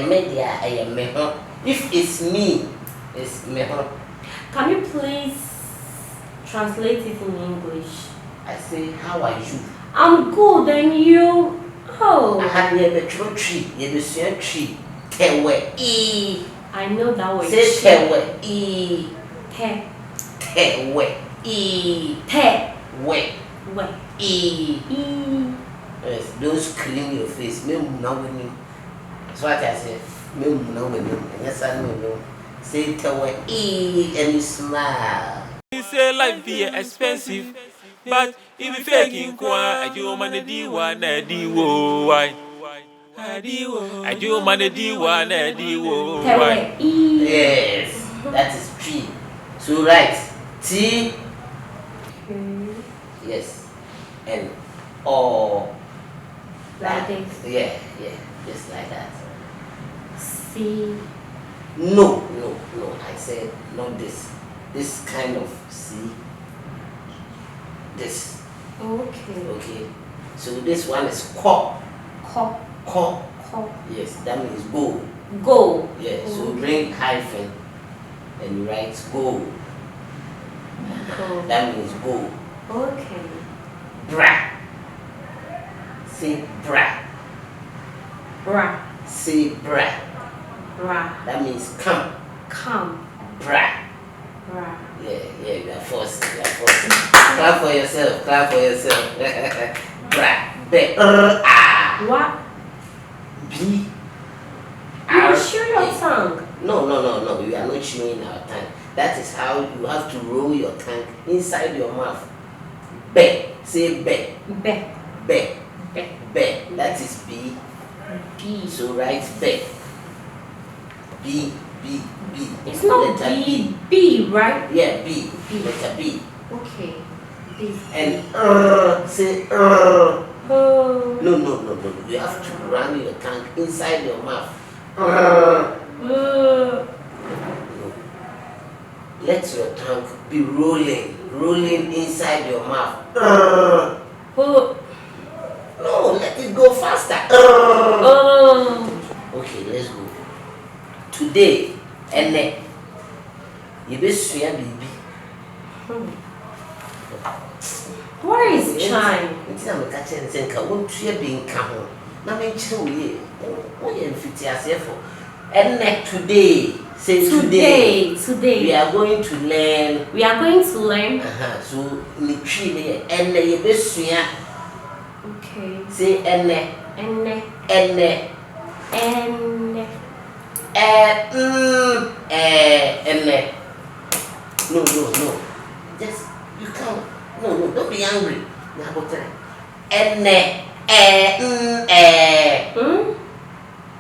media, if it's me, it's me. Can you please translate it in English? I say, how are you? I'm good, and you? Oh. I have a tree, a tree. Tewe e. I know that word. Say tewe e. Te. Tewe e. Te. We. We. E. E. Yes, don't clean your face. Me now when you. That's what I say. Me now when you. Yes, I know. Say tewe e and you smile. You say life be expensive, but if you faking kwa, I do man di one di wo why. I do man di one di wo why. Yes, that is T. So right, T. Yes, and O. Like this. Yeah, just like that. C. No. I said not this. This kind of C. This. Okay. So this one is ko. Ko. Yes, that means go. Go. Yeah. So bring hyphen and you write go. That means go. Okay. Bra. Say bra. Bra. Say bra. Bra. That means come. Come. Bra. Bra. Yeah, you are forcing. Clap for yourself. Bra. What? B. You chew your tongue. No. You are not chewing our tongue. That is how you have to roll your tongue inside your mouth. Be. Say be. Be. That is B. B. So write be. B. It's not B. B, right? Yeah, B. Letter B. Okay. B. And say Oh. No. You have to run your tongue inside your mouth. Oh. No. Let your tongue be rolling inside your mouth. Oh. No, let it go faster. Okay, let's go. Today, and you be swear baby. Where is Chime? It's not a catch and think I won't treat being come. Now, make sure we are fit yourself. And today, say today, we are going to learn. So, the tree and the bestia. Okay. Say enne. No. Just you can't. No. Don't be angry. Now go tell. Enne.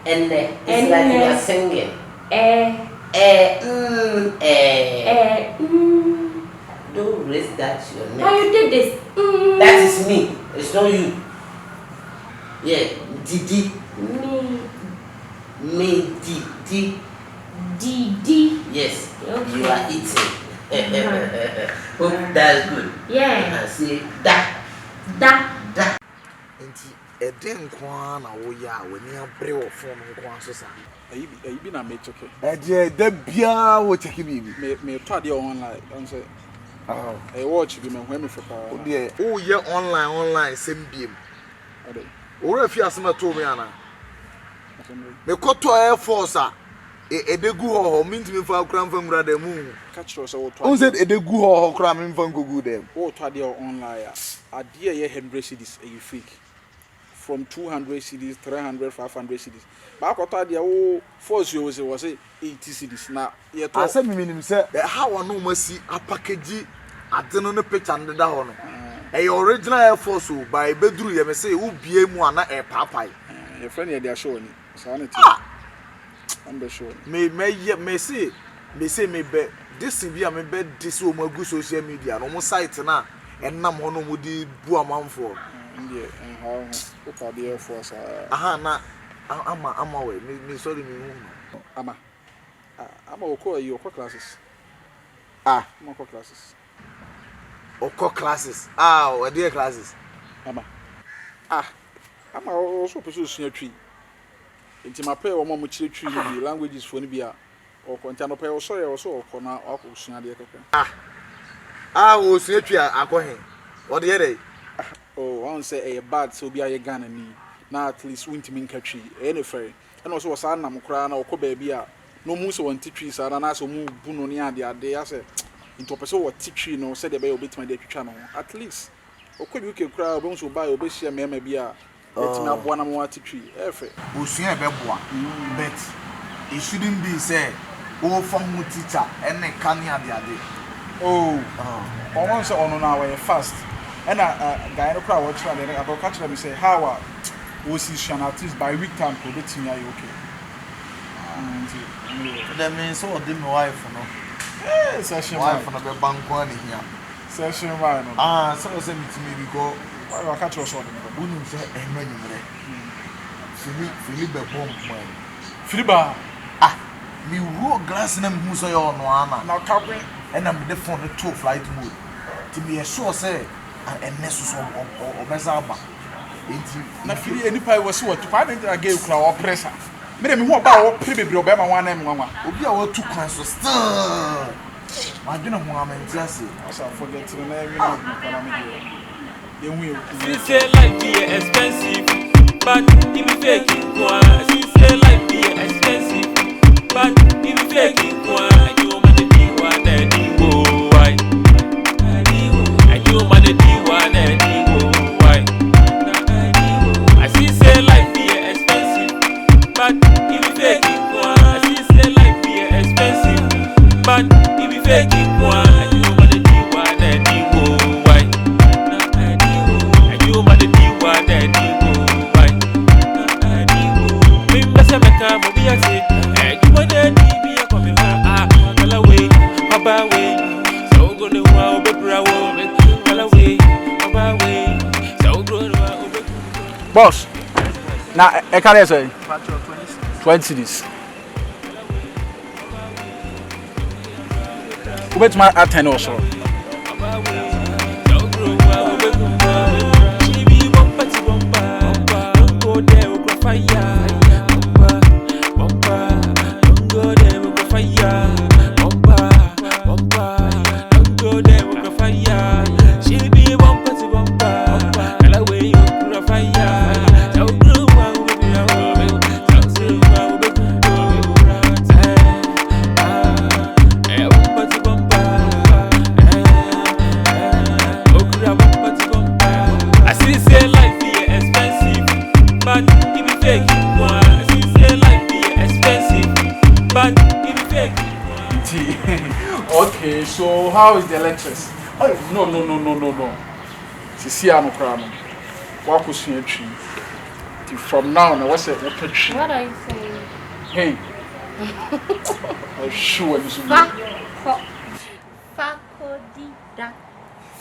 It's like you are singing. Don't raise that to your neck. How you did this? That is me. It's not you. Yeah, Didi. Me, Didi. Yes, okay. You are eating. Hope that's good. Yeah. Say da. Eden kwan na wo ya wani abre wo fon kwan so sa ayi bi na me choke da bia wo cheki bibi me to ade online don say watch bi me hwe me fepa o de o ye online sem biem ade o ra fi asema to me ana me koto Air Force a edegu ho minti me fa kura mfa ngura da mu ka chiro so wo to on said edegu ho kura me mfa ngogu dem wo to ade online ade ye 100 cedis e fake from 200 cedis 300 500 cedis ba ko to ade wo force you was say 80 cedis na ye to asa me minim say how no masi apackage ade no picture ndeda ho no e original Air Force o by beduru ye me say wo bie mu ana e papai your friend ye dey show ni sanity I'm be sure me say me be this be me be this o magu social media no mo site na enam ho no mo di bu amanfo ndie how o pa the Air Force aha na ama we me sorry me hu ama o call you o classes mo call classes o classes o dey classes ama o so person sua twi Inti my pay or mom tree languages for Nibia or Contano pay or sorry or so or now or Sunday. Ah, o se twa akɔhe. What the other? Oh, one say a bad so be a gun and me. Now at least winter country, any ferry. And also was Anna Mokrana or Kobe. No moose on trees are an ass or move Bunonia the other. I said, into a person what teaching no said about bit my day channel. At least. Or could you cry bones will buy obesity and maybe a one more tree. Every. Usia beboa. Bet it shouldn't be said. Oh, from who teacher and then can ya the other. Oh, once on our way fast. And a guy in the crowd watching and I catch them and say, how was his channel artist by week time to get in okay? That means so did my wife, no? Yes, session wife on a bank one here. Session right. Ah, so send it to me because I catch us on the woman said, and many Philip bomb. Philiba, me wrote glass and who say on one now covering. And I'm the phone the 2 flight mode. To be a sure say, and necessary or Bezaba. Na fili any pie was what to find I gave crowd pressure. Made me about pretty big Obama one and one. Obi a what 2 cancer still. I don't know what I'm just I shall forget to the name. She say life be expensive, but if you fake it, she say life be expensive, but if you fake it, you money be one and you why? And you money be one and you why? I see say life be expensive, but if you fake it, I see say life be expensive, but if you fake it, you money be one and you why? And you money be one and you why? Me must have come over here say, and you money be a coming well away, about way. So go to wow, be proud, well away, about way. So go to wow, Boss, now I can't say 20 this. What's my attend also? Okay, so how is the lectures? Oh, no. See, I'm a crown. What was your tree? From now on, what's it? What are you saying? Hey, I'm sure you should be. Fakodida.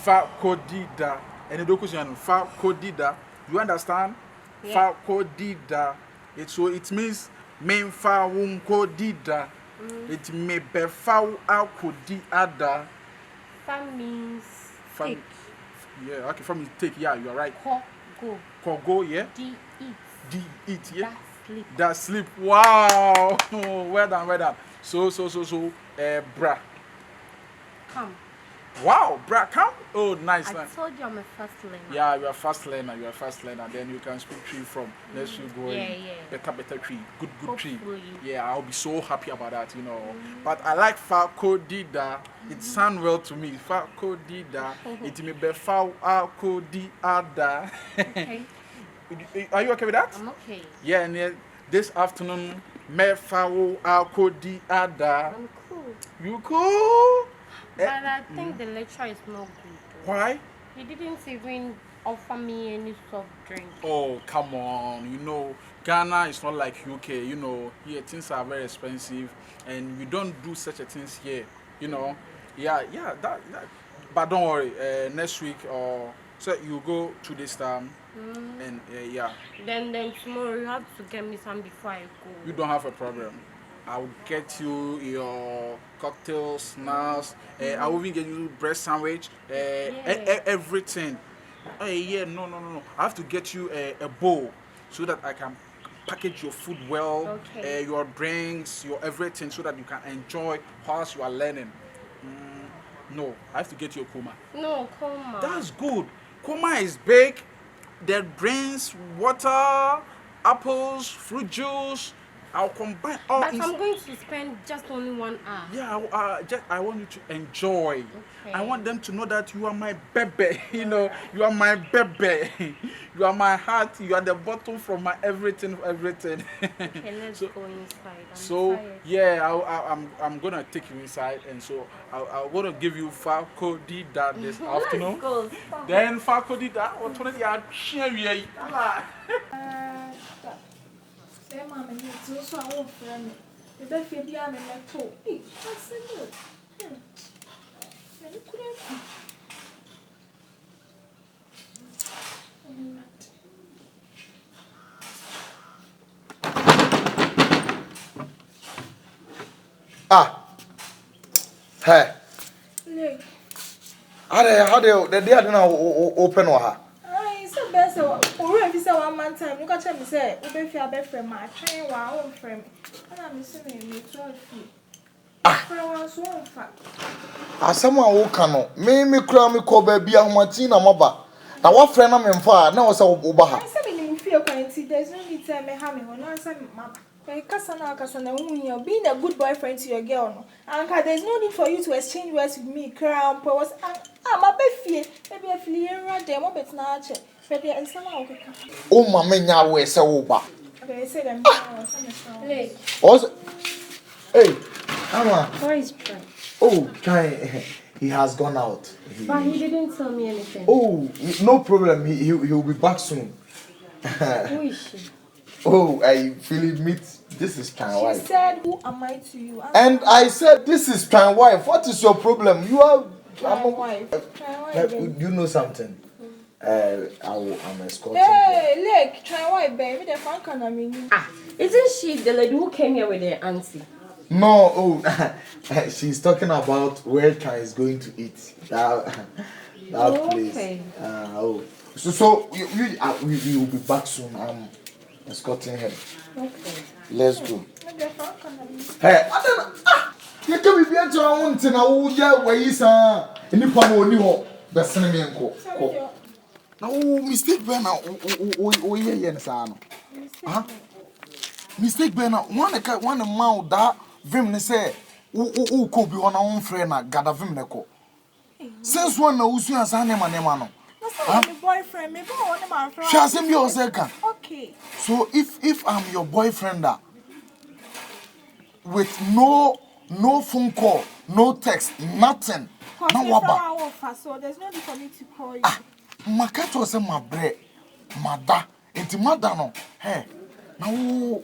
Fakodida. And the document Fakodida. You understand? Yeah. Fakodida. It means main fa wunkodida. It may be foul akodi ada. Fa means take. Yeah, okay, from take, yeah, you are right. Go. Kogo, yeah? D eat, yeah? That sleep. That sleep. Wow. Well done. So, bra. Come. Wow, bra, come. Oh, nice. I told you I'm a fast learner. Yeah, you are fast learner. Then you can speak tree from next week going. Yeah. Better tree. Good Hopefully. tree. Yeah, I'll be so happy about that, you know. But I like Fakodida. It sounds well to me. Fakodida. It may be Fakodida. Okay. Are you okay with that? I'm okay. Yeah, and this afternoon, me Fakodida. I'm cool. You cool? But I think the lecture is not good. Why? He didn't even offer me any soft drink. Oh, come on. You know, Ghana is not like UK. You know, here things are very expensive and we don't do such a things here. You know, yeah, that. But don't worry, next week so you go to this time and yeah. Then tomorrow you have to get me some before I go. You don't have a problem. I'll get you your cocktails, snacks. I will even get you breast sandwich. Everything. No. I have to get you a bowl so that I can package your food well, your drinks, your everything, so that you can enjoy whilst you are learning. No, I have to get you a coma. No, coma. That's good. Coma is big. The drinks, water, apples, fruit juice. I'll combine all. But I'm going to spend just only 1 hour. Yeah, I want you to enjoy. Okay. I want them to know that you are my baby. You know, you are my baby. You are my heart. You are the bottom from my everything. Okay, let's go inside. So tired. yeah, I'm gonna take you inside, and so I'm gonna give you Falco Dida this afternoon. Go. Then Falco Dida, what one you share we Say, Mamma, you also a old friend. The best for the other too. That's good. Hey. Look. How the day I don't open or her. It's the best. Or if it's a 1 month time, look at me say, Ube for a best friend, my train while home frame. And I'm missing me 12 feet. For a one so fat. As someone who cannot, me cry me call baby and Martina Maba. Now what friend I'm in far now was Obaha. I said, you feel quainty, there's no need to me having one answer, Mamma. Being a good boyfriend to your girl, no. And there's no need for you to exchange words with me. Crown powers. I'm a bit maybe a filiera demo, but not check. Maybe and somehow. Oh, my man, we say Oba. Okay, I said I'm Also, hey, Ama. Where is Trent? Oh, try. He has gone out. But he didn't tell me anything. Oh, no problem. He'll be back soon. Who is she? Oh, I feel it meet. This is my She wife. said, who am I to you? And I said, this is my wife. What is your problem? You are My wife. You know something? I'm escorting. Hey, look, try white baby. The fun can I mean. Isn't she the lady who came here with her auntie? No, oh, she's talking about where Kai is going to eat. That place. Okay. So we will be back soon. I'm escorting her. Okay. Let's go. The fun can I mean. Hey, you can be able to want to know where is any part of you. That's the name. No mistake, Bena. Oh, yes, huh? Mistake, Bena. One amount that Vim say, oh, could be on our own friend. Gather Vim Neko. Since one knows you as an Emanemano. That's my boyfriend. Maybe one of my friends. Shall send me your second. Okay. So if I'm your boyfriend, with no phone call, no text, nothing. No waba. So there's no need for me to call you. Makato say my bread, mada. Enti mada no. Hey, now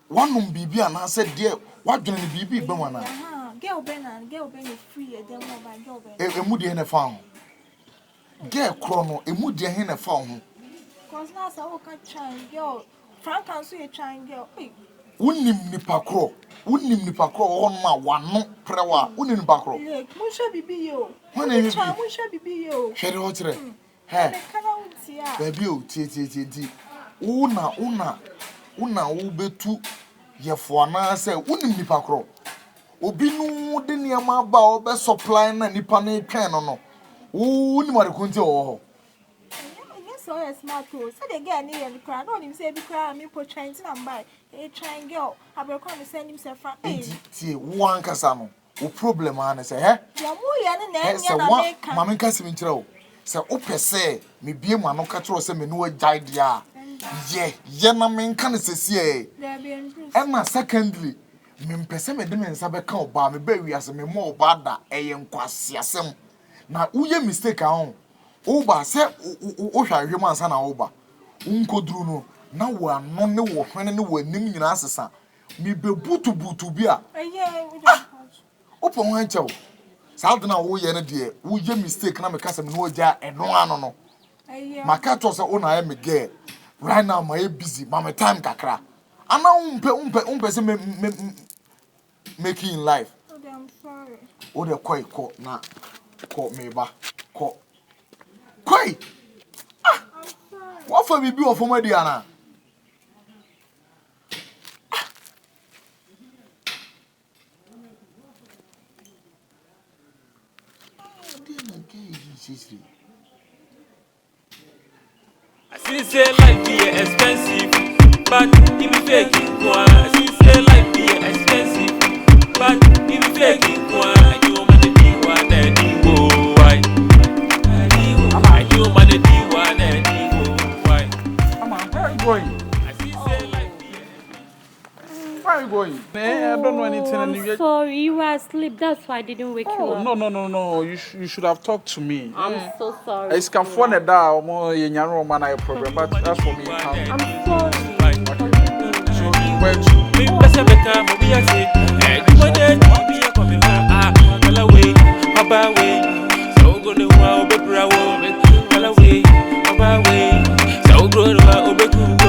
one bibi and I said dear, what do you bibi be one? Girl Ben is free. Then more by girl Ben. Emudi ene fa. Girl chrono, emudi ene fa. Cause now I will try girl. Frank can see a trying girl. Unim nipa kro on ma wano prewa unim nipa kro. Look, Musha Bibi yo. When you try, Musha Bibi yo. share the water. Hey, baby, ti. Una ubetu ye fwana say unim nipa kro. Obi no de niam ba obe supply na nipa na twen no. Unim ade kunti ho. So smart too. So they get near the crowd. Don't him say be cry me po trying to buy. A trying girl. I will come and send him say Frank. Ti one kasa no. O problem an say he. Ya mu ya na Say one mama kasa mi kire o. Say o pese me bie mu ano ka kire o say me no agide dia. Ye na me nka ne sesie. There be improve. And secondly, me pese me de me nsa be ka oba me ba wiase me mo oba da eye nkwase asem. Na uye mistake ahun. Oba se o hwa hwem ansa na oba unkoduru no na wo ano ne wo hwene ne wo anim nyina asesa mi be butu bi a We don't opo ho anche wo sa na wo ye ne de wo ye mistake na me kasa me no oja eno ano no maka to se una ya me get right now my busy my time kakra ana umpe se making life I'm sorry. o de ko na ko me ba ko Koi! I'm sorry. What for me be of my diana? I see say life be expensive, but if you fake it, I see say life be expensive, but if you fake it, I do man the D1 and D1 why? I do man the D1 and D1 why? Where are you going? I see say life be. Where are you going? I don't know anything. I'm sorry, you were asleep. That's why I didn't wake you up. No. You should have talked to me. I'm so sorry. It's can phone a da or more in your man I program, but that's for me. I'm sorry. So where to? We must have become a BS. And you want to be a coming well away, away. So go to wow, be proud, well away, away. So go to wow, be cool.